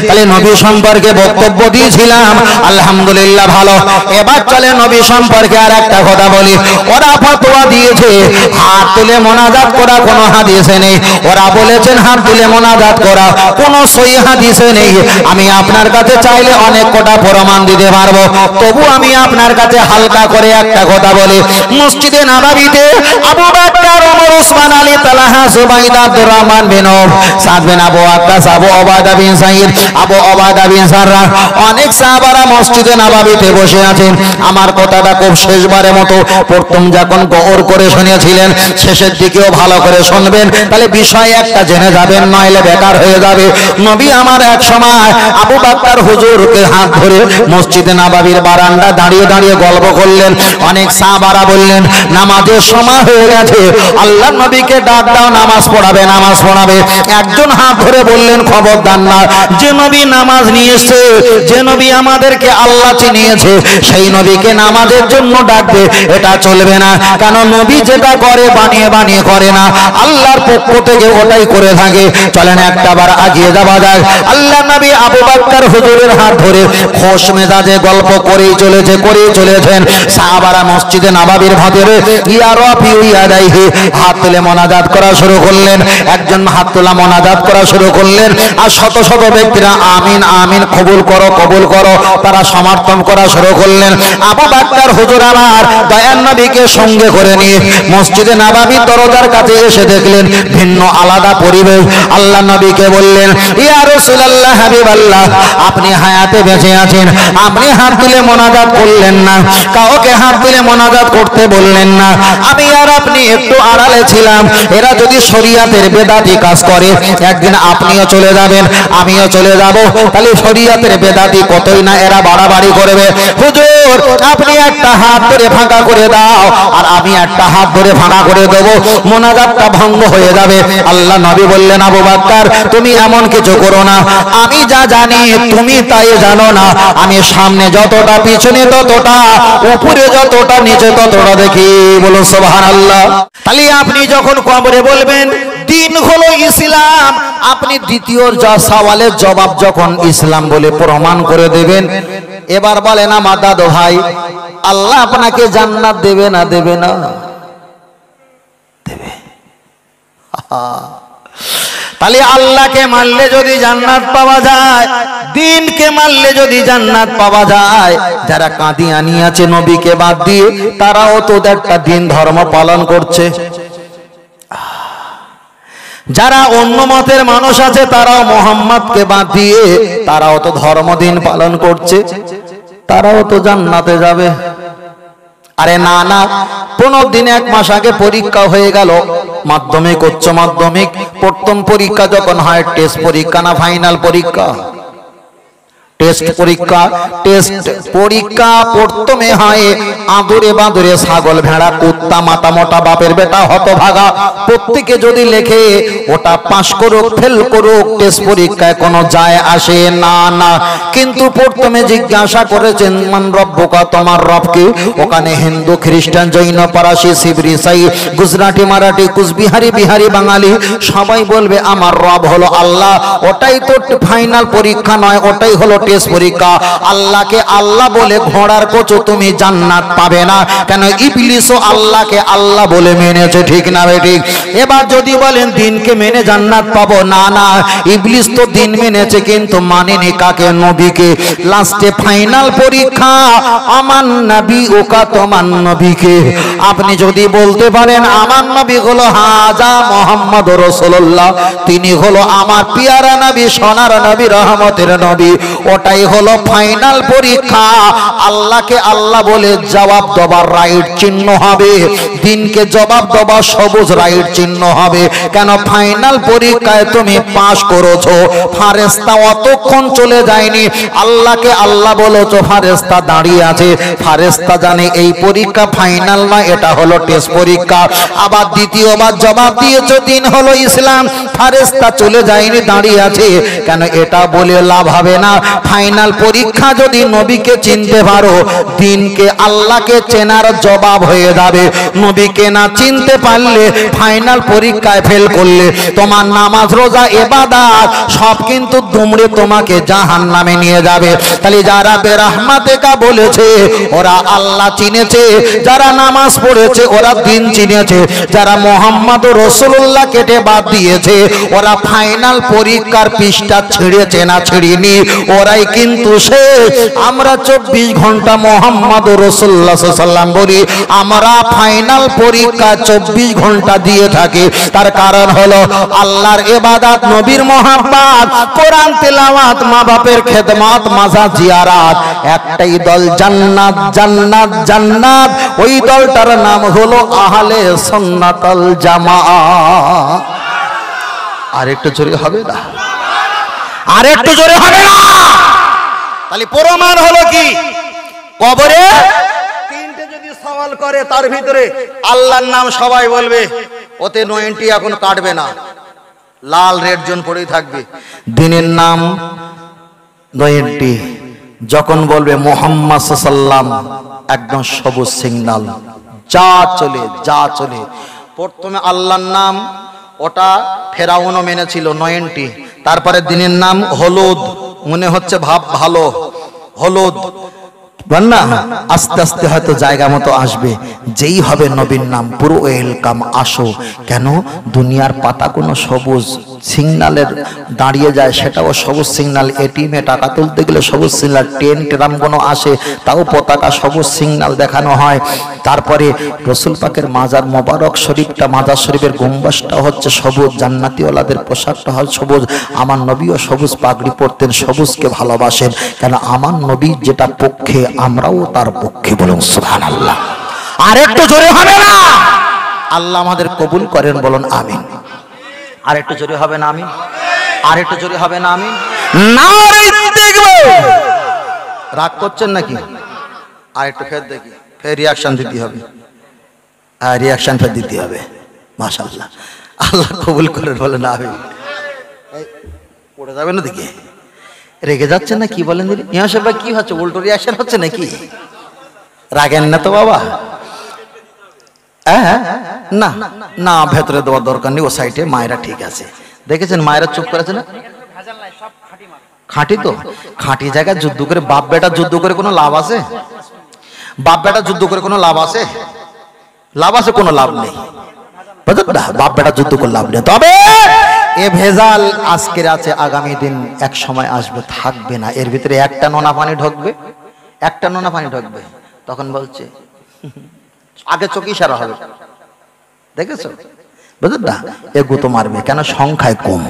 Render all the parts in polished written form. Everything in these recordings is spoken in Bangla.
তাহলে নবী সম্পর্কে বক্তব্য দিয়েছিলাম, আলহামদুলিল্লাহ ভালো। এবার চলে নবী সম্পর্কে আর একটা কথা বলি। ওরা ফতোয়া দিয়েছে হাত তুলে মোনাজাত করা কোনো হাদিসে নেই। ওরা বলেছেন হাত তুলে মোনাজাত করা কোনো সহিহ হাদিসে নেই। আমি আপনার কাছে চাইলে অনেক কটা প্রমাণ দিতে পারবো, তবু আমি আপনার কাছে হালকা করে একটা কথা বলি। মসজিদে নববীতে আবু বকর, ওমর, ওসমান, আলী, তালহা, জুবাইর, আব্দুর রহমান বিন আউফ, সাদ বিন আবু ওয়াক্কাস, আবু উবাইদা বিন সাইদ, আবু উবাইদা বিন সাররাহ, অনেক সাহাবারা মসজিদে নববীতে বসে আছেন। আমার কথাটা খুব শেষবারের মতো প্রথম যখন গৌর করে শুনেছিলেন, শেষের দিকেও ভালো করে শুনবেন, তাহলে বিষয় একটা জেনে যাবেন, নইলে বেকার হয়ে যাবে। নবী আমার এক সময় আবু বকর হুজুরকে হাত ধরে মসজিদে নববীর বারান্দা দাঁড়িয়ে দাঁড়িয়ে গল্প করলেন। অনেক সাহাবারা বললেন নামাজের সময় হয়ে গেছে, আল্লাহর নবীকে ডাক দাও, নামাজ পড়াবে, নামাজ পড়াবে। একজন হাত ধরে বললেন খবরদার না, যে নবী নামাজ নিয়ে এসেছে, যে নবী আমাদেরকে আল্লাহ চিনিয়েছে, সেই নবীকে নামাজের জন্য ডাকবে, এটা চলবে না। কেন নবী যেটা করে বানিয়ে বানিয়ে করে না, আল্লাহর পক্ষ থেকে ওটাই করে থাকে। চলেন একটাবার আগিয়ে যাওয়া যাক। আল্লাহ নবী আবু বকর হুজুরের হাত ধরে খোশ মেজাজে গল্প করেই চলেছেন। সাহাবারা মসজিদে নববীর ভিতরে ইয়া রাফি ইয়া দাইহি হাত তুলে মোনাজাত করা শুরু করলেন। একজন হাত তোলা মোনাজাত করা শুরু করলেন, আর শত শত ব্যক্তিরা আমিন আমিন কবুল করো কবুল করো তারা সমর্থন করা শুরু করলেন। আবু বকর হুজুর আমার দয়ার নবীকে সঙ্গে করে নিয়ে মসজিদে নববীর দরজার কাছে এসে দেখলেন ভিন্ন আলাদা পরিবেশ। আল্লাহ নবীকে বললেন ইয়া রাসূলুল্লাহ, হাবিবাল্লাহ, আপনি হায়াতে বেঁচে আছেন, আপনি হাত তুলে মোনাজাত করলেন না, কাউকে হাত তুলে মোনাজাত করতে বললেন না। আমি আর আপনি একটু আড়ালে ছিলাম। এরা যদি শরীয়তের বেদাতি কাজ করে, একদিন আপনিও চলে যাবেন, আমিও চলে যাব, তাহলে শরীয়তের বেদাতি কতই না এরা বাড়াবাড়ি করবে। হুজুর আপনি একটা হাত ধরে ফাঁকা করে দাও, আর আমি একটা হাত ধরে ফাঁকা করে দেবো, মোনাজাতটা ভঙ্গ হয়ে যাবে। আল্লাহ নবী বললেন আবু বকর তুমি এমন কিছু করো না, আমি যা জানি তুমি তাই জানো না। আমি সামনে যতটা, পিছনে ততটা, উপরে যতটা, নিচে ততটা দেখি। বলো সুবহানাল্লাহ। তাহলে আপনি যখন কবরে বলবেন দিন হলো ইসলাম, আপনি দ্বিতীয় সওয়ালের জবাব যখন ইসলাম বলে প্রমাণ করে দেবেন। এবার বলেন আমার দাদু ভাই, আল্লাহ আপনাকে জান্নাত দেবে না দেবে না? দেবে। তাহলে আল্লাহকে মানলে যদি জান্নাত পাওয়া যায়, দিনকে মানলে যদি জান্নাত পাওয়া যায়, যারা কাদিয়ানি আছে নবীকে বাদ দিয়ে, তারাও তো একটা দিন ধর্ম পালন করছে। যারা অন্য মতের মানুষ আছে, তারাও মোহাম্মদকে বাদ দিয়ে তারাও তো ধর্মদিন পালন করছে, তারাও তো জান্নাতে যাবে। আরে না না, 15 দিন 1 মাস আগে পরীক্ষা হয়ে গেল, মাধ্যমিক উচ্চ মাধ্যমিক। প্রথম পরীক্ষা যখন হয় টেস্ট পরীক্ষা না ফাইনাল পরীক্ষা? টেস্ট পরীক্ষা। টেস্ট পরীক্ষা প্রথমে হয় আদরে বাদরে ছাগল ভেড়া কুত্তা মাথা মোটা বাপের বেটা হতভাগা প্রত্যেকে যদি লেখে ওটা পাস করুক ফেল করুক, টেস্ট পরীক্ষায় কোনো যায় আসে না না। কিন্তু প্রথমে জিজ্ঞাসা করেছেন মান রব্বুকা, তোমার রবকে? ওখানে হিন্দু খ্রিস্টান জৈন পারাসি শিবরি সাই গুজরাটি মারাঠি কুচবিহারি বিহারি বাঙালি সবাই বলবে আমার রব হলো আল্লাহ। ওটাই তো ফাইনাল পরীক্ষা নয়, ওটাই হলো টেস্ট পরীক্ষা। আল্লাহকে আল্লাহ বলে ঘোড়ার কোচো তুমি জান্নাত পাবে না। কেন? ইবলিসও আল্লাহকে আল্লাহ বলে মেনেছে, ঠিক না ঠিক? এবার যদি বলেন দিনকে মেনে জান্নাত পাবো, না না, ইবলিস তো দিন মেনেছে কিন্তু মানেনি কাকে? নবীকে। লাস্টে ফাইনাল পরীক্ষা আমার নবী ওকা তোমার নবীকে। আপনি যদি বলতে পারেন আমার নবী হলো হাজা মুহাম্মদ রাসূলুল্লাহ, তিনি হলো আমার পিয়ারা নবী, সোনার নবী, রহমতের নবী, ওটাই হলো ফাইনাল পরীক্ষা। আল্লাহকে আল্লাহ বলে জবাব দেবার রাইট চিহ্ন হবে, দিনকে জবাব দেবার সবুজ রাইট চিহ্ন হবে। কেন? ফাইনাল পরীক্ষায় তুমি পাস করেছো, ফারেস্তা অতক্ষণ চলে যায়নি, আল্লাহকে আল্লাহ বলেছো, ফারেস্তা দাঁড়িয়ে আছে, ফারেস্তা জানে এই পরীক্ষা ফাইনাল নয়, এটা হলো টেস্ট পরীক্ষা। আবার দ্বিতীয়বার জবাব দিয়েছো দিন হলো ইসলাম, ফারেস্তা চলে যায়নি, দাঁড়িয়ে আছে। কেন? এটা বলে লাভ হবে না, ফাইনাল পরীক্ষা যদি নবীকে চিনতে পারো, দিনকে আল্লাহকে চেনার জবাব হয়ে যাবে। নবীকে না চিনতে পারলে ফাইনাল পরীক্ষায় ফেল করলে তোমার নামাজ রোজা ইবাদত সব কিন্তু দুমড়ে তোমাকে জাহান্নামে নিয়ে যাবে। তাহলে যারা বেরহমাতেকা বলেছে ওরা আল্লাহ চিনেছে, যারা নামাজ পড়েছে ওরা দিন চিনেছে, যারা মুহাম্মদ রাসূলুল্লাহ কেটে বাদ দিয়েছে ওরা ফাইনাল পরীক্ষার পৃষ্ঠা ছেড়েছে না ছেড়েনি, ওরাই কিন্তু শেষ। আমরা 24 ঘন্টা মুহাম্মদ রাসূলুল্লাহ সাল্লাল্লাহু আলাইহি ওয়াসাল্লাম বলি, আমরা ফাইনাল পরীক্ষা 24 ঘন্টা দিয়ে থাকি। তার কারণ হলো আল্লাহর ইবাদত, নবীর মুহাব্বত, কোরআন তেলাওয়াত, মা বাপের খেদমত, মাজার জিয়ারত। একটাই দল জান্নাত জান্নাত জান্নাত, ওই দলটার নাম হলো আহলে সুন্নাতুল জামাআত। আর একটু জোরে হবে না? আর একটু জোরে হবে না? তাহলে প্রমাণ হলো কি? কবরে তিনটে যদি সওয়াল করে তার ভিতরে আল্লাহর নাম সবাই বলবে, ওতে 90 এখন কাটবে না, লাল রেড জোন পড়েই থাকবে। দিনের নাম 90, যখন বলবে মুহাম্মদ সাল্লাল্লাহু আলাইহি ওয়াসাল্লাম একদম সবুজ সিগন্যাল, যা চলে যা চলে। প্রথমে আল্লাহর নাম, ওটা ফেরাউনও মেনেছিল 90। তারপরে দিনের নাম হলুদ, মনে হচ্ছে ভাব ভালো, হলুদ না, আস্তে আস্তে হয়তো জায়গা মতো আসবে। যেই হবে নবীর নাম, পুরো ওয়েলকাম, আসো। কেন? দুনিয়ার পাতা কোনো সবুজ সিগন্যালের দাঁড়িয়ে যায়, সেটাও সবুজ সিগন্যাল। এটিএমে টাকা তুলতে গেলে সবুজ সিগন্যাল, ট্রেন ট্রাম কোনো আসে তাও পতাকা সবুজ সিগন্যাল দেখানো হয়। তারপরে রসুল পাকের মাজার মোবারক শরীফটা, মাজার শরীফের গম্বুজটা হচ্ছে সবুজ, জান্নাতীওয়ালাদের পোশাকটা হয় সবুজ। আমার নবীও সবুজ পাগড়ি পরতেন, সবুজকে ভালোবাসেন। কেন? আমার নবী যেটা পক্ষে আমরাও তার পক্ষে। বলুন সুবহানাল্লাহ। আর একটু জোরে হবে না? আল্লাহ আমাদের কবুল করেন, বলুন আমিন। আর একটু জোরে হবে না আমিন? আর একটু জোরে হবে না আমিন? নারে দেখবে রাগ করছেন নাকি? আর একটু ফের দেখি, ফের রিয়াকশন দিতে হবে। আর রিয়াকশন ফের দিতে হবে। মাশাআল্লাহ, আল্লাহ কবুল করেন, বলেন আমিন। পড়ে যাবে না দেখি, রেগে যাচ্ছেন না কি? বলেন দিদি ইয়া সাহেব, কি হচ্ছে? উল্টো রিয়াকশন হচ্ছে নাকি? রাগেন না তো বাবা? না না, ভেতরে দেওয়ার দরকার নেই, ও সাইডে মায়েরা ঠিক আছে। দেখেছেন মায়েরা চুপ করেছে না? খাঁটি তো, খাঁটি জায়গায় যুদ্ধ করে বাপ বেটা যুদ্ধ করে কোনো লাভ আছে? বাপ বেটা যুদ্ধ করে কোনো লাভ আছে? লাভ আছে? কোনো লাভ নেই, বুঝলেন না? বাপ বেটা যুদ্ধ করে লাভ নেই। তবে এ ভেজাল আজকের আছে, আগামী দিন এক সময় আসবে থাকবে না। এর ভিতরে একটা নোনা পানি ঢুকবে, একটা নোনা পানি ঢুকবে, তখন বলছে আগে চোখ ইশারা হবে, দেখেছো? বুঝলেন না? এ গুতো মারবে। কেন? সংখ্যায় কম।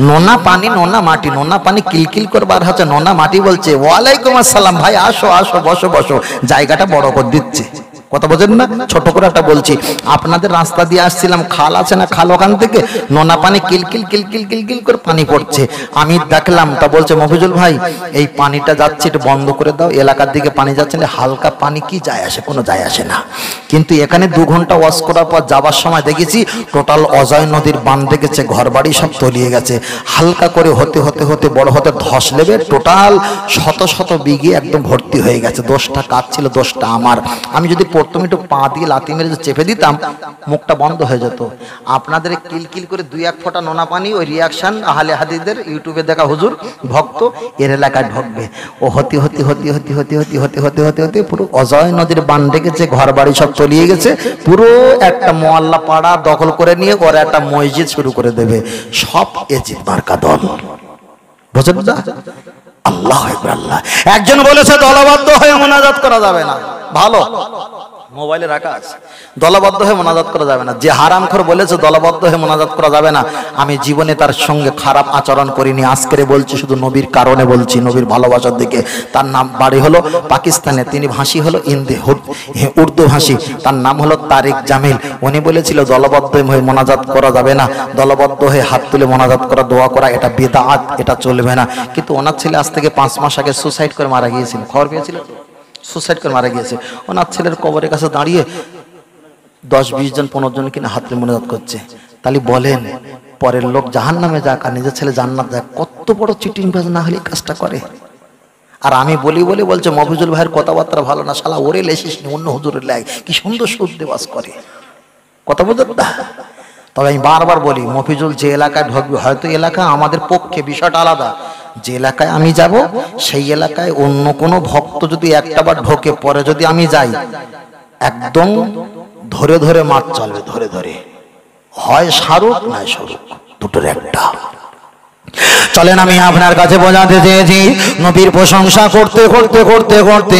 নোনা পানি, নোনা মাটি, নোনা পানি কিলকিল করবার হচ্ছে, নোনা মাটি বলছে ওয়ালাইকুম আসসালাম ভাই, আসো আসো, বসো বসো, জায়গাটা বড় করে দিচ্ছে। কথা বোঝেন না? ছোট করে একটা বলছি, আপনাদের রাস্তা দিয়ে আসছিলাম, খাল আছে না, খাল ওখান থেকে নোনা পানি কিলকিল কিলকিল কিলকিল করে পানি পড়ছে। আমি দেখলাম, তা বলছে মফিজুল ভাই এই পানিটা যাচ্ছে, এটা বন্ধ করে দাও, এলাকার দিকে পানি যাচ্ছে না। হালকা পানি কি যায় আসে? কোনো যায় আসে না। কিন্তু এখানে 2 ঘন্টা ওয়াশ করার পর যাবার সময় দেখেছি টোটাল অজয় নদীর বাঁধ দেখেছে, ঘর বাড়ি সব তলিয়ে গেছে। হালকা করে হতে হতে হতে বড় হতে ধস লেবে টোটাল শত শত বিঘে একদম ভর্তি হয়ে গেছে। 10টা কাজ ছিল, 10টা আমার। আমি যদি প্রথমে একটু পা দিয়ে লাথি মেরে চেপে দিতাম, মুখটা বন্ধ হয়ে যেত। আপনাদের কিলকিল করে 2-1 ফোঁটা নোনা পানি, ওই রিয়াকশন আহলে হাদিসদের ইউটিউবে দেখা হুজুর ভক্ত এর এলাকায় ঢুকবে। ও হতে হতে হতে হতে হতে হতে হতে হতে হতে হতে পুরো অজয় নদীর বান ডেকেছে, ঘর বাড়ি সব তলিয়ে গেছে। পুরো একটা মোয়াল্লা পাড়া দখল করে নিয়ে ওরা একটা মসজিদ শুরু করে দেবে। সব এজিদ মার্কা দল, বুঝলেন না? আল্লাহ আল্লাহ। একজন বলেছে দলবদ্ধ হয়ে মোনাজাত করা যাবে না। ভালো, মোবাইলে রাখা আছে, দলবদ্ধ হয়ে মোনাজাত করা যাবে না। যে হারামখোর বলেছে দলবদ্ধ হয়ে মোনাজাত করা যাবে না, আমি জীবনে তার সঙ্গে খারাপ আচরণ করিনি। আজকে বলছি শুধু নবীর কারণে বলছি, নবীর ভালোবাসার দিকে। তার নাম, বাড়ি হলো পাকিস্তানে, তিনি ভাষী হলো উর্দু ভাষী, তার নাম হলো তারিক জামিল। উনি বলেছিল দলবদ্ধ হয়ে মোনাজাত করা যাবে না, দলবদ্ধ হয়ে হাত তুলে মোনাজাত করা, দোয়া করা এটা বিদআত, এটা চলবে না। কিন্তু ওনার ছেলে আজ থেকে 5 মাস আগে সুসাইড করে মারা গিয়েছিল। খবর পেয়েছিল? সুসাইড করে মারা গিয়েছে। ওনার ছেলের কবরের কাছে দাঁড়িয়ে 10-20 জন 15 জন কিনা হাতে মোনাজাত করছে। তাহলে বলেন, পরের লোক জাহান্নামে যাক আর নিজের ছেলে জান্নাত যাক, কত বড় চিটিংবাজ না হলে কাজটা করে? আর আমি বলি বলে বলছে মফিজুল ভাইয়ের কথাবার্তা ভালো না, শালা ওরে লেসিস নি, অন্য হুজুরের লাই কি সুন্দর শুদ্ধে বাস করে, কথা বুঝলেন না? তবে আমি বারবার বলি মফিজুল যে এলাকায় ঢুকবে, হয়তো এলাকা আমাদের পক্ষে বিষয়টা আলাদা, যে এলাকায় আমি যাব সেই এলাকায় অন্য কোনো ভক্ত যদি একটা বার ঢোকে, পরে যদি আমি যাই, একদম ধরে ধরে মাছ চলবে, ধরে ধরে, হয় শাহরুখ নয় শাহরুখ, দুটোর একটা। চলেন আমি আপনার কাছে বোঝাতে চেয়েছি, নবীর প্রশংসা করতে করতে করতে করতে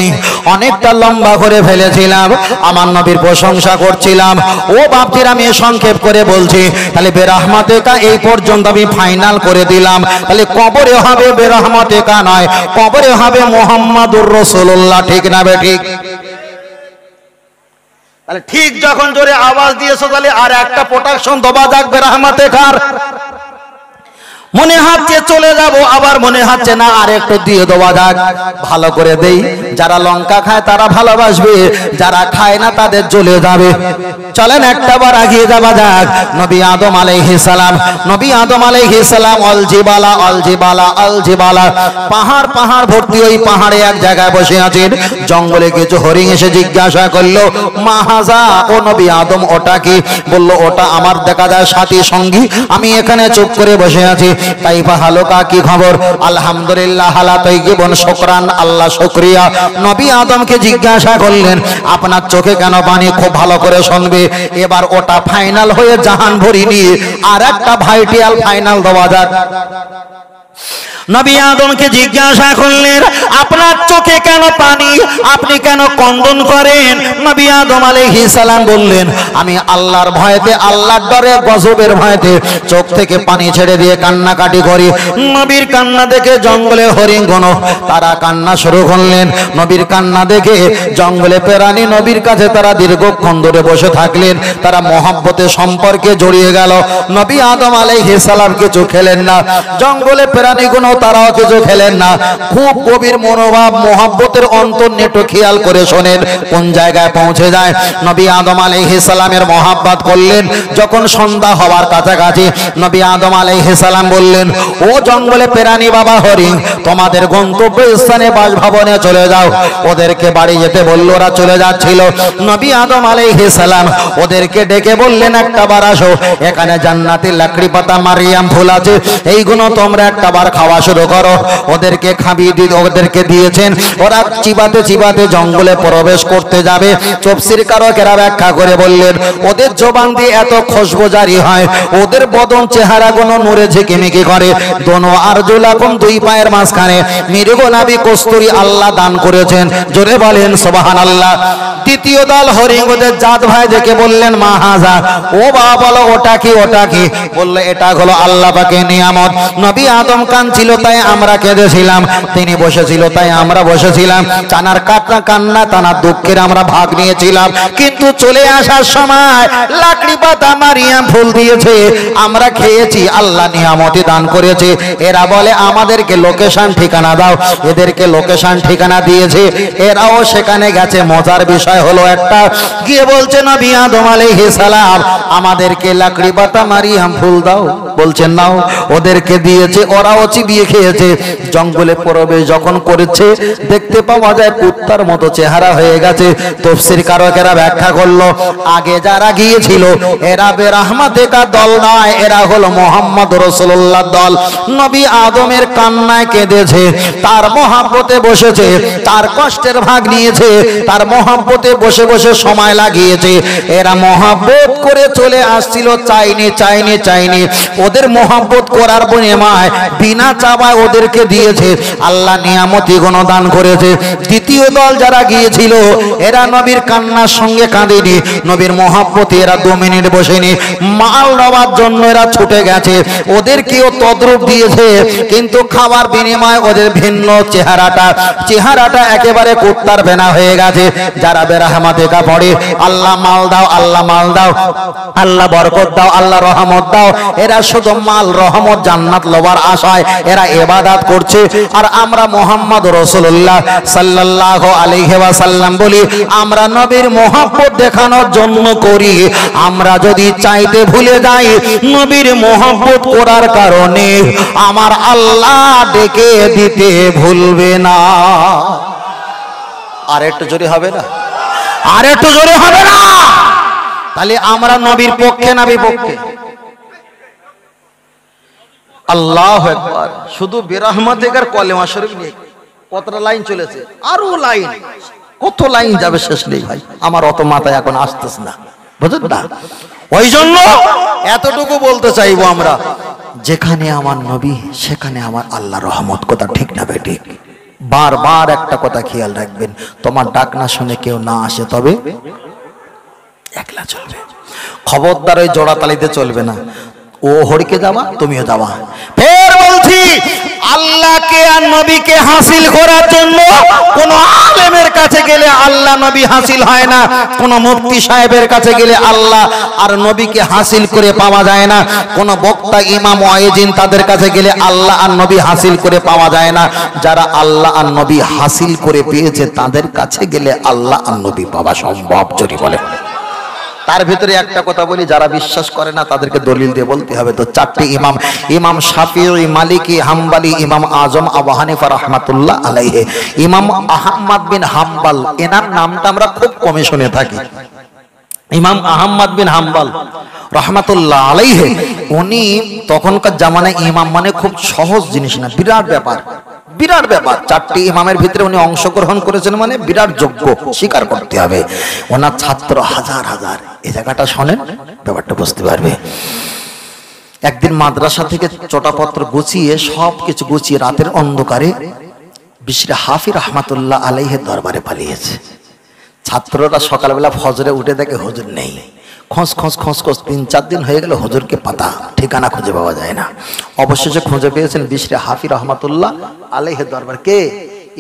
অনেকটা লম্বা করে ফেলেছিলাম, আমার নবীর প্রশংসা করছিলাম। ও বাপজির আমি সংক্ষেপ করে বলছি, তাহলে বেরহমাতে কা এই পর্যন্ত আমি ফাইনাল করে দিলাম। তাহলে কবরে হবে বেরহমাতে কা নয়, কবরে হবে মুহাম্মাদুর রাসূলুল্লাহ, ঠিক না বে ঠিক? তাহলে ঠিক যখন জোরে আওয়াজ দিয়েছো, তাহলে আর একটা প্রোটেকশন দবা যাক বেরহমাতে কার। মনে হচ্ছে চলে যাব, আবার মনে হচ্ছে না আর একটু দিয়ে দেওয়া যাক, ভালো করে দেই। যারা লঙ্কা খায় তারা ভালোবাসবে, যারা খায় না তাদের জ্বলে যাবে। চলেন একটা বার আগিয়ে যাওয়া যাক। নবী আদম আলাইহিস সালাম, নবী আদম আলাইহিস সালাম অল জিবালা অল জিবালা অল জিবালা, পাহাড় পাহাড় ভর্তি, ওই পাহাড়ে এক জায়গায় বসে আছেন। জঙ্গলে কিছু হরিণ এসে জিজ্ঞাসা করলো, মা হাজা, ও নবী আদম ওটা কি? বলল ওটা আমার দেখা যায় সাথী সঙ্গী, আমি এখানে চুপ করে বসে আছি। কাইফা হালুকা, কি খবর? আলহামদুলিল্লাহ, হালা তাইয়িবুন শুকরান, আল্লাহ শুকরিয়া। নবী আদমকে জিজ্ঞাসা করলেন, আপনার চোখে কেন পানি? খুব ভালো করে শুনবে, এবার ওটা ফাইনাল হয়ে জাহান ভরিনি, আর একটা ভাইটিয়াল ফাইনাল দেওয়া যাক। নবী আদমকে জিজ্ঞাসা করলেন, আপনার চোখে কেন পানি, আপনি কেন কন্দন করেন? নবী আদম আলাইহিস সালাম বললেন, আমি আল্লাহর ভয়তে, আল্লাহর ডরে, গজবের ভয়তে চোখ থেকে পানি ছেড়ে দিয়ে কান্নাকাটি করি। নবীর কান্না দেখে জঙ্গলে হরিণগুলো তারা কান্না শুরু করলেন। নবীর কান্না দেখে জঙ্গলে প্রাণী নবীর কাছে তারা দীর্ঘক্ষণ ধরে বসে থাকলেন, তারা মহব্বতে সম্পর্কে জড়িয়ে গেল। নবী আদম আলাইহিস সালাম কিছু খেলেন না, জঙ্গলে প্রাণীগুলো তারাও কিছু খেলেন না। খুব গভীর মনোভাব, মহব্বতের অন্তর্নিহিত খেয়াল করে শোনেন কোন জায়গায় পৌঁছে যায়। নবী আদম আলাইহিস সালামের মহব্বত করলেন। যখন সন্ধ্যা হওয়ার কাছাকাছি নবী আদম আলাইহিস সালাম বললেন, ও জঙ্গলে প্রাণী বাবা হরিণ, তোমাদের গন্তব্য স্থানে বাসভবনে চলে যাও। ওদেরকে বাড়ি যেতে বলল, ওরা চলে যাচ্ছিল। নবী আদম আলাইহিস সালাম ওদেরকে ডেকে বললেন, একটা বার আসো, এখানে জান্নাতি লাকড়ি পাতা মারিয়াম ফুল আছে, এইগুলো তোমরা একটা বার খাওয়া শুরু করো। ওদেরকে খাবিয়ে দিয়ে ওদেরকে দিয়েছেন। ওরা চিবাতে চিবাতে জঙ্গলে প্রবেশ করতে যাবে। তাফসীর কারকেরা ব্যাখ্যা করে বললেন, ওদের জবান দিয়ে এত খুশবু জারি হয়, ওদের বদন চেহারা গুলো নূরে ঝিকিমিকি করে। দোনো আরজুলাকুম, দুই পায়ের মাঝখানে মৃগ নাভি কস্তুরী আল্লাহ দান করেছেন। জোরে বলেন সুবহানাল্লাহ। দ্বিতীয় দল হরিণ ওদের জাত ভাই দেখে বললেন, মা হাজা, ও বাবা বলো ওটা কি, ওটা কি? বললে এটা হলো আল্লাহ পাকের নিয়ামত। নবী আদম কাঁদছিল তাই আমরা কেঁদেছিলাম, তিনি বসেছিল তাই আমরা বসেছিলাম, টানার কান্না টানার দুঃখের আমরা ভাগ নিয়েছিলাম। কিন্তু চলে আসার সময় লাকড়ি পাতা মারিয়াম ফুল দিয়েছে, আমরা খেয়েছি, আল্লাহ নিয়ামতি দান করেছে। এরা বলে আমাদেরকে লোকেশন ঠিকানা দাও, এদেরকে লোকেশন ঠিকানা দিয়েছে, এরাও সেখানে গেছে। মজার বিষয় হলো একটা, গিয়ে বলছে নবী আদম আলাইহিস সালাম আমাদেরকে লাকড়ি পাতা মারিয়াম ফুল দাও, বলছেন নাও। ওদেরকে দিয়েছে, ওরাও চিবিয়ে খেয়েছে। জঙ্গলে প্রবেশ যখন করেছে দেখতে পাওয়া যায় কুত্তার মতো চেহারা হয়ে গেছে। তাফসীর কারকেরা ব্যাখ্যা করলো, আগে যারা গিয়েছিল এরা বেরহমাতে কা দল নয়, এরা হলো মুহাম্মদ রাসূলুল্লাহ দল। নবী আদমের কান্নায় কেঁদেছে, তার মহব্বতে বসেছে, তার কষ্টের ভাগ নিয়েছে, তার মহব্বতে বসে বসে সময় লাগিয়েছে। এরা মহব্বত করে চলে আসছিল, চাইনি চাইনি চাইনি, ওদের মহব্বত করার বিনিময়ে বিনা চাওয়ায় ওদেরকে দিয়েছে, আল্লাহ নিয়ামতি গণদান করেছে। দ্বিতীয় দল যারা গিয়েছিল এরা নবীর কান্নার সঙ্গে কাঁদেনি, নবীর মহব্বতে এরা 2 মিনিট বসেনি, মাল নেওয়ার জন্য এরা ছুটে গেছে। ওদেরকেও তদ্রূপ দিয়েছে, কিন্তু খাবার বিনিময়ে ওদের ভিন্ন চেহারাটা একেবারে কুত্তার বেনা হয়ে গেছে। যারা বেরহমাতে কা পড়ে, আল্লাহ মাল দাও, আল্লাহ মাল দাও, আল্লাহ বরকত দাও, আল্লাহ রহমত দাও, এরা শুধু মাল, রহমত, জান্নাত লবার আশায় এরা এরা ইবাদত করছে আর আমরা মুহাম্মদ রাসূলুল্লাহ সাল্লাল্লাহু আলাইহি ওয়াসাল্লাম বলি আমরা নবীর মহব্বত দেখানোর জন্য করি। আমরা যদি চাইতে ভুলে যাই নবীর মহব্বত করার কারণে আমার আল্লাহ ডেকে দিতে ভুলবে না। আর একটু জোরে হবে না? আর একটু জোরে হবে না? তাহলে আমরা নবীর পক্ষে না বিপক্ষে? আল্লাহু আকবার। শুধু বেরহমাতের কলেমা শরীফ নিয়ে কতটা লাইন চলেছে, আরো লাইন, কত লাইন যাবে শেষ নেই ভাই। আমার অত মাথায় এখন আসতেছে না, বুঝলেন না? ওই জন্য এতটুকু বলতে চাইবো আমরা, যেখানে আমার নবী সেখানে আমার আল্লাহর রহমত। কথা ঠিক না বেঠিক? বারবার একটা কথা খেয়াল রাখবেন, তোমার ডাক না শুনে কেউ না আসে তবে একলা চলবে। খবরদার ওই জোড়াতালিতে চলবে না। ও হড়কে যাবা, তুমিও যাবা। ফের বলছি, আল্লাহকে আর নবীকে হাসিল করার জন্য কোন আলেমের কাছে গেলে আল্লাহ নবী হাসিল হয় না, কোন মুফতি সাহেবের কাছে গেলে আল্লাহ আর নবীকে হাসিল করে পাওয়া যায় না, কোন বক্তা ইমাম ওয়াইজিন তাদের কাছে গেলে আল্লাহ আর নবী হাসিল করে পাওয়া যায় না। যারা আল্লাহ আর নবী হাসিল করে পেয়েছে তাদের কাছে গেলে আল্লাহ আর নবী পাওয়া সম্ভব। জোরে বলে। তার ভিতরে একটা কথা বলি, যারা বিশ্বাস করে না তাদেরকে দলিল দিয়ে বলতে হবে। তো চারটি ইমাম, ইমাম শাফিঈ, মালিকি, হাম্বলি, ইমাম আজম আবু হানিফা রাহমাতুল্লাহ আলাইহি। ইমাম আহমদ বিন হাম্বল, এনার নামটা আমরা খুব কমে শুনে থাকি। ইমাম আহমদ বিন হাম্বল রাহমাতুল্লাহ আলাইহি, উনি তখনকার জামানায় ইমাম মানে খুব সহজ জিনিস না, বিরাট ব্যাপার, বিরাট ব্যাপার। চারটি ইমামের ভিতরে উনি অংশগ্রহণ করেছেন মানে বিরাট যোগ্য, স্বীকার করতে হবে। ওনার ছাত্র হাজার হাজার। এই জায়গাটা শোনেন, ব্যাপারটা বুঝতে পারবে। একদিন মাদ্রাসা থেকে চটাপত্র গুছিয়ে সব কিছু গুছিয়ে রাতের অন্ধকারে বিশরে হাফি রাহমাতুল্লাহ আলাইহির দরবারে পালিয়েছে। ছাত্ররা সকালবেলা ফজরে উঠে দেখে হুজুর নেই। খোঁজ 3-4 দিন হয়ে গেল, হুজুরকে পাতা ঠিকানা খুঁজে পাওয়া যায় না। অবশেষে খুঁজে পেয়েছেন বিশরে হাফি রহমাতুল্লাহ আলাইহির দরবার। কে?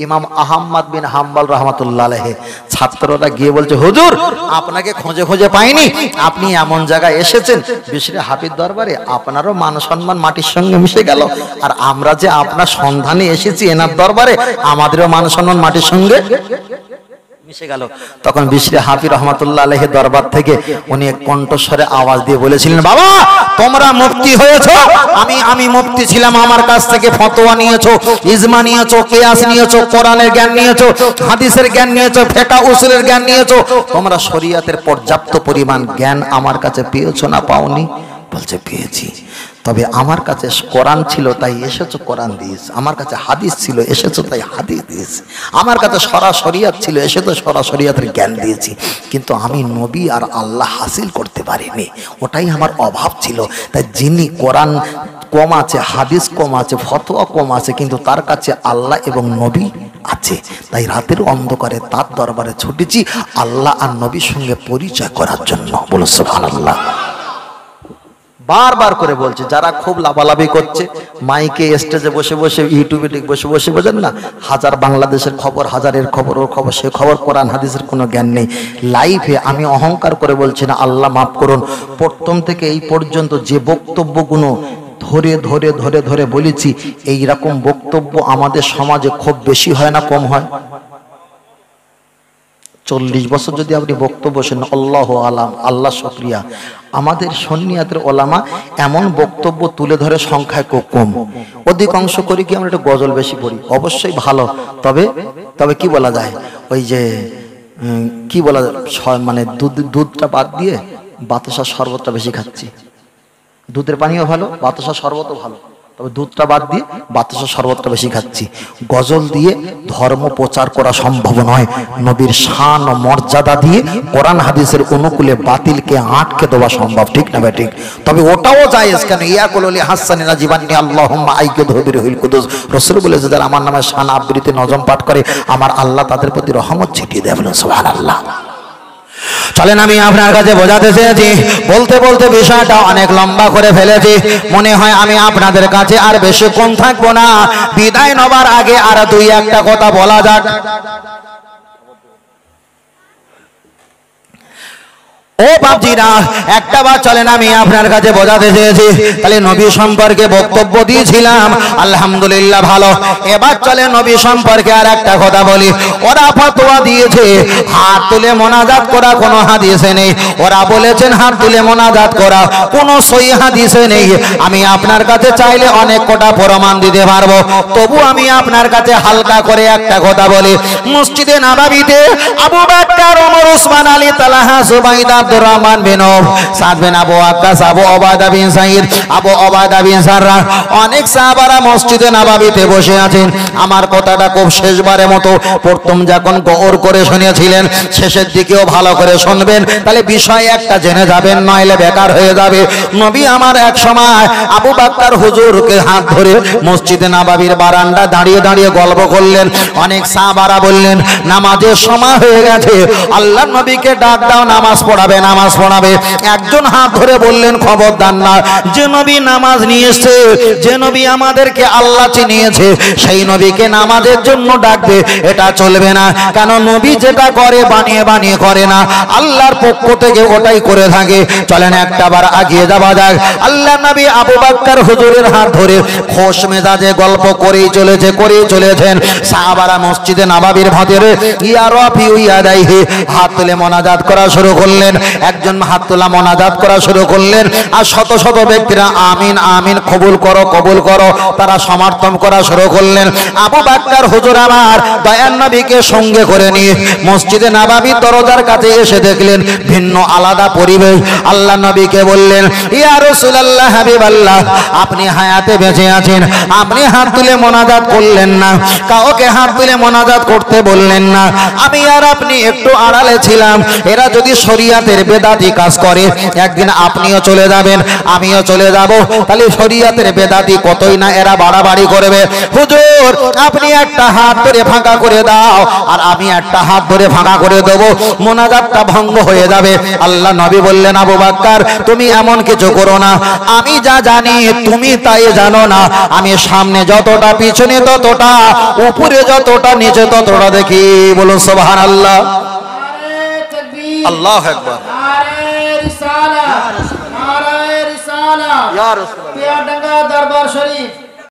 ইমাম আহমদ বিন হাম্বল রহমাতুল্লাহ আলাইহি। ছাত্ররা গিয়ে বলছে, হুজুর আপনাকে খুঁজে খুঁজে পাইনি, আপনি এমন জায়গায় এসেছেন বিশরে হাফির দরবারে, আপনারও মান সম্মান মাটির সঙ্গে মিশে গেল। আর আমরা যে আপনার সন্ধানে এসেছি এনার দরবারে, আমাদেরও মান সম্মান মাটির সঙ্গে মিশে গেল। তখন বিশরে হাফি রহমাতুল্লাহ আলাইহি দরবার থেকে উনি এক কণ্ঠস্বরে আওয়াজ দিয়ে বলেছিলেন, বাবা তোমরা মুফতি হয়েছো, আমি মুফতি ছিলাম, আমার কাছ থেকে ফতোয়া নিয়েছো, ইজমা নিয়েছো, কিয়াস নিয়েছো, কোরআনের জ্ঞান নিয়েছো, হাদিসের জ্ঞান নিয়েছো, ফিকহ উসুলের জ্ঞান নিয়েছো, তোমরা শরীয়তের পর্যাপ্ত পরিমাণ জ্ঞান আমার কাছে পেয়েছো না পাওনি? বলছে পেয়েছি। তবে আমার কাছে কোরআন ছিল তাই এসেছো কোরআন দিয়েছে, আমার কাছে হাদিস ছিল এসেছো তাই হাদিস দিয়েছে, আমার কাছে শরিয়ত ছিল এসেছো শরিয়তের জ্ঞান দিয়েছি, কিন্তু আমি নবী আর আল্লাহ হাসিল করতে পারিনি, ওটাই আমার অভাব ছিল। তাই যিনি কোরআন কম আছে, হাদিস কম আছে, ফতোয়া কম আছে, কিন্তু তার কাছে আল্লাহ এবং নবী আছে, তাই রাতের অন্ধকারে তার দরবারে ছুটেছি আল্লাহ আর নবীর সঙ্গে পরিচয় করার জন্য। বলো সুবহানাল্লাহ। বারবার করে বলছে, যারা খুব লাভালাভি করছে মাইকে স্টেজে বসে বসে, ইউটিউবে বসে বসে, বোঝেন না, হাজার বাংলাদেশের খবর, হাজারের খবর, ওর খবর, সে খবর, কোরআন হাদিসের কোনো জ্ঞান নেই। লাইভে আমি অহংকার করে বলছি না, আল্লাহ মাফ করুন, প্রথম থেকে এই পর্যন্ত যে বক্তব্যগুলো ধরে ধরে ধরে ধরে বলেছি, এই রকম বক্তব্য আমাদের সমাজে খুব বেশি হয় না কম হয়? 40 বছর যদি আপনি বক্তব্য শোনেন, আল্লাহ আলাম, আল্লাহ শুকরিয়া, আমাদের সুন্নিয়াতের ওলামা এমন বক্তব্য তুলে ধরে সংখ্যায় খুব কম। অধিকাংশ করি কি আমরা একটু গজল বেশি পড়ি, অবশ্যই ভালো, তবে কি বলা যায়, ওই যে কি বলা যায়, মানে দুধটা বাদ দিয়ে বাতাসা শরবতটা বেশি খাচ্ছি। দুধের পানিও ভালো, বাতাসা শরবতও ভালো, তবে দুধটা বাদ দিয়ে বাতাসা শরবতটা বেশি খাচ্ছি। গজল দিয়ে ধর্ম প্রচার করা সম্ভব নয়। নবীর শান ও মর্যাদা দিয়ে কোরআন হাদিসের অনুকূলে বাতিলকে আটকে দেওয়া সম্ভব, ঠিক না ভাই? ঠিক। তবে ওটাও জায়েজ কেন, ইয়াকুলি হাসানিনা জীবান্নি আল্লাহুম্মা আইয়ুদ বিরহিল কুদুস, রাসূল বলেছে যারা আমার নামে শান আবৃত্তি নজম পাঠ করে আমার আল্লাহ তাদের প্রতি রহমত ছিটিয়ে দেয়। বলেন সুবহানাল্লাহ। চলেন, আমি আপনার কাছে বোঝাতে চেয়েছি, বলতে বলতে বিষয়টা অনেক লম্বা করে ফেলেছি, মনে হয় আমি আপনাদের কাছে আর বেশিক্ষণ থাকবো না। বিদায় নেবার আগে আর 2-1টা কথা বলা যাক। ও বাপজিরা, একটা বার চলেন আমি আপনার কাছে বোঝাতে চেয়েছি, তাহলে নবী সম্পর্কে বক্তব্য দিয়েছিলাম, আলহামদুলিল্লাহ ভালো। এবার চলে নবী সম্পর্কে আর একটা কথা বলি। ওরা ফতোয়া দিয়েছে হাত তুলে মোনাজাত করা কোনো হাদিসে নেই। ওরা বলেছেন হাত তুলে মোনাজাত করা কোনো সহি হাদিসে নেই। আমি আপনার কাছে চাইলে অনেক কটা প্রমাণ দিতে পারবো, তবু আমি আপনার কাছে হালকা করে একটা কথা বলি। মসজিদে নববীতে আবু বকর, ওমর, ওসমান, আলী, তালহা, জুবাইদা, আব্দুর রহমান বিন আউফ, সাদ বিন আবু ওয়াক্কাস, আবু ওবায়দা বিন সাঈদ, আবু ওবায়দা বিন সাররা, অনেক সাহাবারা মসজিদে নববীতে বসে আছেন। আমার কথাটা খুব শেষবারের মতো প্রথম যখন গৌর করে শুনেছিলেন, শেষের দিকেও ভালো করে শুনবেন, তাহলে বিষয় একটা জেনে যাবেন, নইলে বেকার হয়ে যাবে। নবী আমার এক সময় আবু বকর হুজুরকে হাত ধরে মসজিদে নববীর বারান্দা দাঁড়িয়ে দাঁড়িয়ে গল্প করলেন। অনেক সাহাবারা বললেন নামাজের সময় হয়ে গেছে, আল্লাহর নবীকে ডাক দাও, নামাজ পড়াবে, নামাজ পড়াবে। একজন হাত ধরে বললেন খবরদার না, যে নবী নামাজ নিয়ে এসেছে, যে নবী আমাদেরকে আল্লাহ চিনিয়েছে, সেই নবীকে নামাজের জন্য ডাকবে, এটা চলবে না। কেন নবী যেটা করে বানিয়ে বানিয়ে করে না, আল্লাহর পক্ষ থেকে ওটাই করে থাকে। চলেন একটা বার আগিয়ে যাওয়া যাক। আল্লাহ নবী আবু বকর হুজুরের হাত ধরে খোশ মেজাজে গল্প করেই চলেছেন। সাহাবারা মসজিদে নববীর ভিতরে ইয়া রাফি ইয়া দাইহি হাত তুলে মোনাজাত করা শুরু করলেন। একজন হাত তোলা মোনাজাত করা শুরু করলেন, আর শত শত ব্যক্তিরা আমিন আমিন, কবুল করো কবুল করো, তারা সমর্থন করা শুরু করলেন। আবু বকর হুজুর আমার দয়ার নবীকে সঙ্গে করে নিয়ে মসজিদে নববীর দরজার কাছে এসে দেখলেন ভিন্ন আলাদা পরিবেশ। আল্লাহ নবীকে বললেন ইয়া রাসূলুল্লাহ, হাবিবাল্লাহ, আপনি হায়াতে বেঁচে আছেন, আপনি হাত তুলে মোনাজাত করলেন না, কাউকে হাত তুলে মোনাজাত করতে বললেন না। আমি আর আপনি একটু আড়ালে ছিলাম। এরা যদি শরীয়তের বেদাতি কাজ করে, একদিন আপনিও চলে যাবেন, আমিও চলে যাব, তাহলে শরীয়তের বেদাতি কতই না এরা বাড়াবাড়ি করবে। হুজুর আপনি একটা হাত ধরে ফাঁকা করে দাও, আর আমি একটা হাত ধরে ফাঁকা করে দেব, মোনাজাতটা ভঙ্গ হয়ে যাবে। আল্লাহ নবী বললেন আবু বকর, তুমি এমন কিছু করো না, আমি যা জানি তুমি তাই জানো না। আমি সামনে যতটা, পিছনে ততটা, উপরে যতটা, নিচে ততটা দেখি। বলুন সুবহানাল্লাহ। আল্লাহু আকবার। নারে রিসালাত, নারে রিসালাত, ইয়া রাসূলুল্লাহ, পিয়াডাঙ্গা দরবার শরীফ।